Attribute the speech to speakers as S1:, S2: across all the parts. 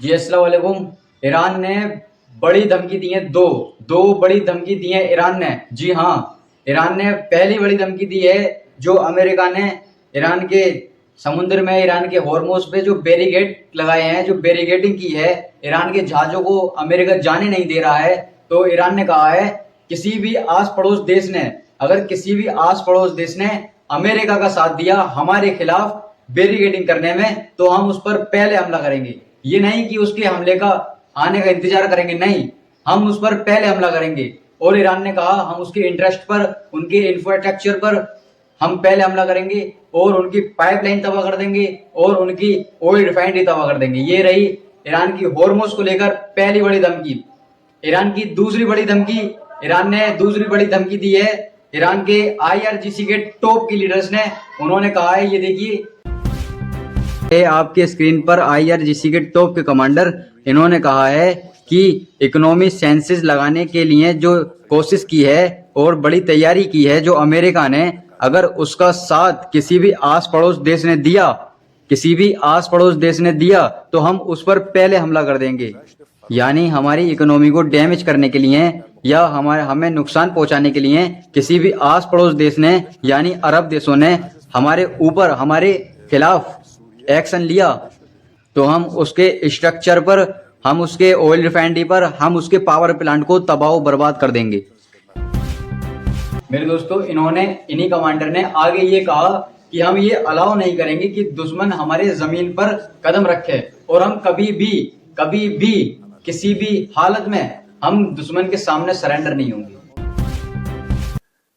S1: जी अस्सलाम वालेकुम। ईरान ने बड़ी धमकी दी है, दो बड़ी धमकी दी है ईरान ने। जी हाँ, ईरान ने पहली बड़ी धमकी दी है जो अमेरिका ने ईरान के समुद्र में, ईरान के हॉर्मोज पे जो बैरिकेड लगाए हैं, जो बैरिकेडिंग की है, ईरान के जहाजों को अमेरिका जाने नहीं दे रहा है। तो ईरान ने कहा है किसी भी आस पड़ोस देश ने, अगर किसी भी आस पड़ोस देश ने अमेरिका का साथ दिया हमारे खिलाफ बैरिकेडिंग करने में, तो हम उस पर पहले हमला करेंगे। ये नहीं कि उसके हमले का आने का इंतजार करेंगे, नहीं, हम उस पर पहले हमला करेंगे। और ईरान ने कहा हम उसके इंटरेस्ट पर, उनके इंफ्रास्ट्रक्चर पर हम पहले हमला करेंगे और उनकी पाइपलाइन तबाह कर देंगे और उनकी ऑयल रिफाइनरी तबाह कर देंगे। ये रही ईरान की हॉर्मोज को लेकर पहली बड़ी धमकी। ईरान की दूसरी बड़ी धमकी, ईरान ने दूसरी बड़ी धमकी दी है ईरान के आईआरजीसी के टॉप की लीडर्स ने। उन्होंने कहा है, ये देखिए आपके स्क्रीन पर आईआरजीसी के टॉप के कमांडर, इन्होंने कहा है कि इकोनॉमी सेंसस लगाने के लिए जो कोशिश की है और बड़ी तैयारी की है जो अमेरिका ने, अगर उसका साथ किसी भी आस पड़ोस देश ने दिया, किसी भी आस पड़ोस देश ने दिया, तो हम उस पर पहले हमला कर देंगे। यानी हमारी इकोनॉमी को डैमेज करने के लिए या हमें नुकसान पहुंचाने के लिए किसी भी आस पड़ोस देश ने, यानी अरब देशों ने हमारे ऊपर, हमारे खिलाफ एक्शन लिया, तो हम उसके स्ट्रक्चर पर, हम उसके ऑयल रिफाइनरी पर, हम उसके पावर प्लांट को तबाह बर्बाद कर देंगे। मेरे दोस्तों, इन्हीं कमांडर ने आगे ये कहा कि हम ये अलाउ नहीं करेंगे कि दुश्मन हमारे जमीन पर कदम रखे, और हम कभी भी किसी भी हालत में हम दुश्मन के सामने सरेंडर नहीं होंगे।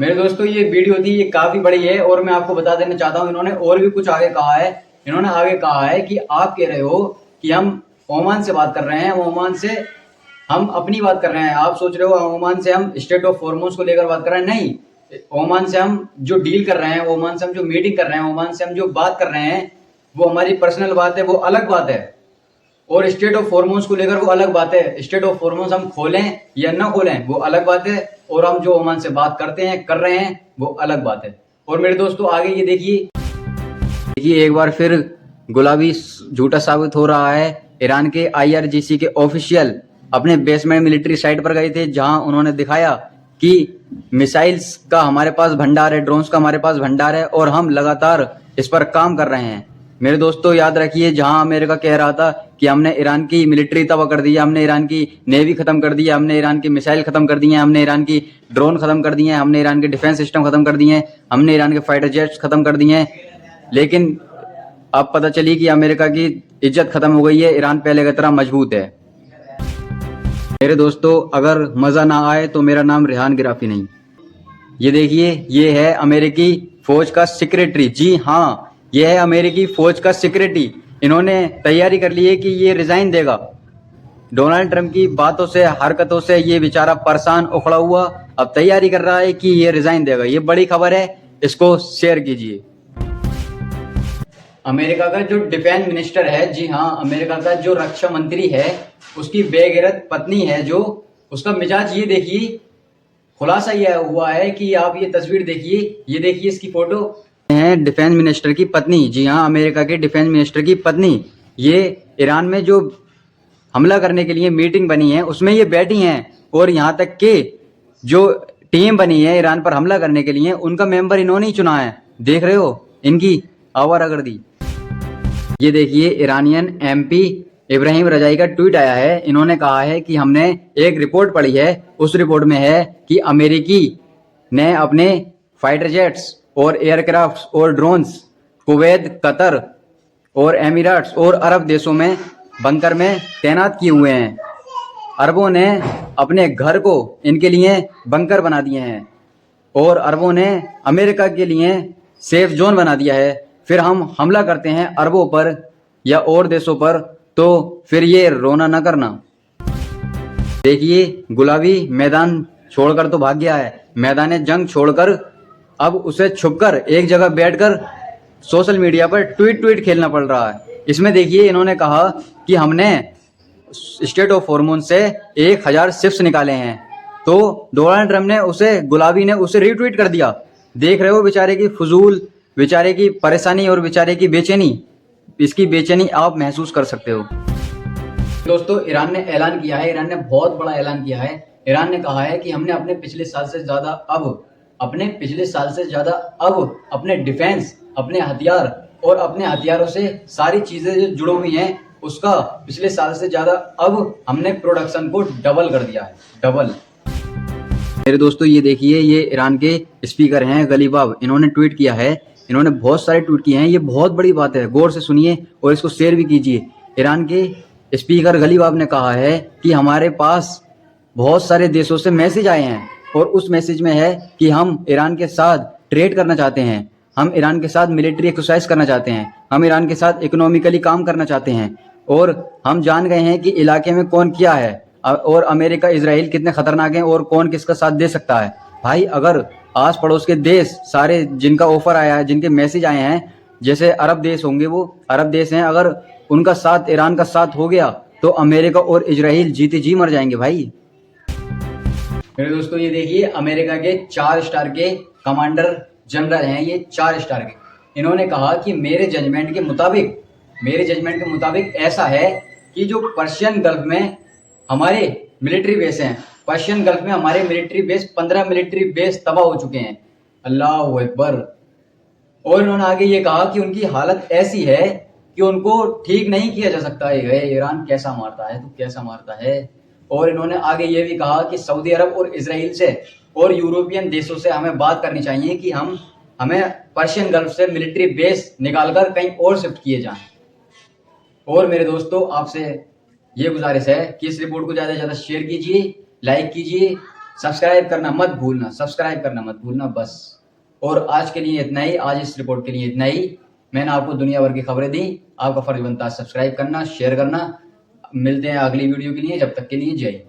S1: मेरे दोस्तों, ये वीडियो थी, ये काफी बड़ी है और मैं आपको बता देना चाहता हूँ, इन्होंने और भी कुछ आगे कहा है। इन्होंने आगे कहा है कि आप कह रहे हो कि हम ओमान से बात कर रहे हैं, ओमान से हम अपनी बात कर रहे हैं। आप सोच रहे हो ओमान से हम स्टेट ऑफ हॉर्मोन्स को लेकर बात कर रहे हैं, नहीं। ओमान से हम जो डील कर रहे हैं, ओमान से हम जो मीटिंग कर रहे हैं, ओमान से हम जो बात कर रहे हैं, वो हमारी पर्सनल बात है, वो अलग बात है। और स्टेट ऑफ हॉर्मोन्स को लेकर वो अलग बात है। स्टेट ऑफ हॉर्मोन्स हम खोलें या ना खोलें वो अलग बात है, और हम जो ओमान से बात करते हैं, कर रहे हैं, वो अलग बात है। और मेरे दोस्तों, आगे ये देखिए एक बार फिर गुलाबी झूठा साबित हो रहा है। ईरान के आईआरजीसी के ऑफिशियल अपने बेस में मिलिट्री साइट पर गए थे, जहां उन्होंने दिखाया कि मिसाइल्स का हमारे पास भंडार है, ड्रोन्स का हमारे पास भंडार है, और हम लगातार इस पर काम कर रहे हैं। मेरे दोस्तों, याद रखिए, जहां अमेरिका कह रहा था कि हमने ईरान की मिलिट्री तबाह कर दी है, हमने ईरान की नेवी खत्म कर दी है, हमने ईरान की मिसाइल खत्म कर दी है, हमने ईरान की ड्रोन खत्म कर दिए हैं, हमने ईरान के डिफेंस सिस्टम खत्म कर दिए हैं, हमने ईरान के फाइटर जेट्स खत्म कर दिए हैं, लेकिन अब पता चली कि अमेरिका की इज्जत खत्म हो गई है, ईरान पहले की तरह मजबूत है। मेरे दोस्तों, अगर मजा ना आए तो मेरा नाम रेहान गिराफी नहीं। ये देखिए, ये है अमेरिकी फौज का सेक्रेटरी। जी हाँ, ये है अमेरिकी फौज का सेक्रेटरी। इन्होंने तैयारी कर ली है कि ये रिजाइन देगा। डोनाल्ड ट्रंप की बातों से, हरकतों से ये बेचारा परेशान उखड़ा हुआ, अब तैयारी कर रहा है कि ये रिजाइन देगा। ये बड़ी खबर है, इसको शेयर कीजिए। अमेरिका का जो डिफेंस मिनिस्टर है, जी हाँ, अमेरिका का जो रक्षा मंत्री है, उसकी बेगैरत पत्नी है, जो उसका मिजाज, ये देखिए, खुलासा यह हुआ है कि आप ये तस्वीर देखिए, ये देखिए इसकी फोटो है, डिफेंस मिनिस्टर की पत्नी। जी हाँ, अमेरिका के डिफेंस मिनिस्टर की पत्नी। ये ईरान में जो हमला करने के लिए मीटिंग बनी है उसमें ये बैठी हैं, और यहाँ तक कि जो टीम बनी है ईरान पर हमला करने के लिए, उनका मेंबर इन्होंने ही चुना है। देख रहे हो इनकी आवारागर्दी। ये देखिए, ईरानियन एमपी इब्राहिम रजाई का ट्वीट आया है। इन्होंने कहा है कि हमने एक रिपोर्ट पढ़ी है, उस रिपोर्ट में है कि अमेरिकी ने अपने फाइटर जेट्स और एयरक्राफ्ट्स और ड्रोन्स कुवैत, कतर और एमिरेट्स और अरब देशों में बंकर में तैनात किए हुए हैं। अरबों ने अपने घर को इनके लिए बंकर बना दिए हैं, और अरबों ने अमेरिका के लिए सेफ जोन बना दिया है। फिर हम हमला करते हैं अरबों पर या और देशों पर, तो फिर ये रोना न करना। देखिए, गुलाबी मैदान छोड़कर तो भाग गया है, मैदान जंग छोड़कर अब उसे छुपकर एक जगह बैठकर सोशल मीडिया पर ट्वीट खेलना पड़ रहा है। इसमें देखिए इन्होंने कहा कि हमने स्टेट ऑफ हॉर्मोन से 1000 शिप्स निकाले हैं, तो डोनाल्ड ट्रम्प ने उसे गुलाबी ने उसे रीट्वीट कर दिया। देख रहे हो बेचारे की फजूल, बेचारे की परेशानी और बेचारे की बेचैनी, इसकी बेचैनी आप महसूस कर सकते हो। दोस्तों ईरान ने ऐलान किया है, ईरान ने बहुत बड़ा ऐलान किया है। ईरान ने कहा है कि हमने अपने पिछले साल से ज्यादा अब अपने डिफेंस, अपने हथियार और अपने हथियारों से सारी चीजें जो जुड़ी हुई हैं उसका पिछले साल से ज्यादा अब हमने प्रोडक्शन को डबल कर दिया है, डबल। मेरे दोस्तों ये देखिए, ये ईरान के स्पीकर हैं गलीबाब, इन्होंने ट्वीट किया है। इन्होंने बहुत सारे ट्वीट किए हैं, ये बहुत बड़ी बात है, गौर से सुनिए और इसको शेयर भी कीजिए। ईरान के स्पीकर गलीबाब ने कहा है कि हमारे पास बहुत सारे देशों से मैसेज आए हैं और उस मैसेज में है कि हम ईरान के साथ ट्रेड करना चाहते हैं, हम ईरान के साथ मिलिट्री एक्सरसाइज करना चाहते हैं, हम ईरान के साथ इकोनॉमिकली काम करना चाहते हैं और हम जान गए हैं कि इलाके में कौन क्या है और अमेरिका इजराइल कितने खतरनाक हैं और कौन किसका साथ दे सकता है। भाई अगर आस पड़ोस के देश सारे जिनका ऑफर आया है, जिनके मैसेज आए हैं, जैसे अरब देश होंगे, वो अरब देश हैं, अगर उनका साथ ईरान का साथ हो गया तो अमेरिका और इजराइल जीते जी मर जाएंगे भाई। मेरे दोस्तों ये देखिए, अमेरिका के 4 स्टार के कमांडर जनरल हैं, ये 4 स्टार के। इन्होंने कहा कि मेरे जजमेंट के मुताबिक ऐसा है कि जो पर्शियन गल्फ में हमारे मिलिट्री बेस हैं, पर्शियन गल्फ में हमारे मिलिट्री बेस 15 मिलिट्री बेस तबाह हो चुके हैं। अल्लाह अकबर। और इन्होंने आगे ये कहा कि उनकी हालत ऐसी है कि उनको ठीक नहीं किया जा सकता है। ईरान कैसा मारता है तो कैसा मारता है। और इन्होंने आगे ये भी कहा कि सऊदी अरब और इजराइल से और यूरोपियन देशों से हमें बात करनी चाहिए कि हमें पर्शियन गल्फ से मिलिट्री बेस निकालकर कहीं और शिफ्ट किए जाएं। और मेरे दोस्तों आपसे ये गुजारिश है कि इस रिपोर्ट को ज़्यादा से ज़्यादा शेयर कीजिए, लाइक कीजिए, सब्सक्राइब करना मत भूलना बस। और आज के लिए इतना ही, आज इस रिपोर्ट के लिए इतना ही। मैंने आपको दुनिया भर की खबरें दी, आपका फर्ज बनता है सब्सक्राइब करना, शेयर करना। मिलते हैं अगली वीडियो के लिए, जब तक के लिए जय हिंद।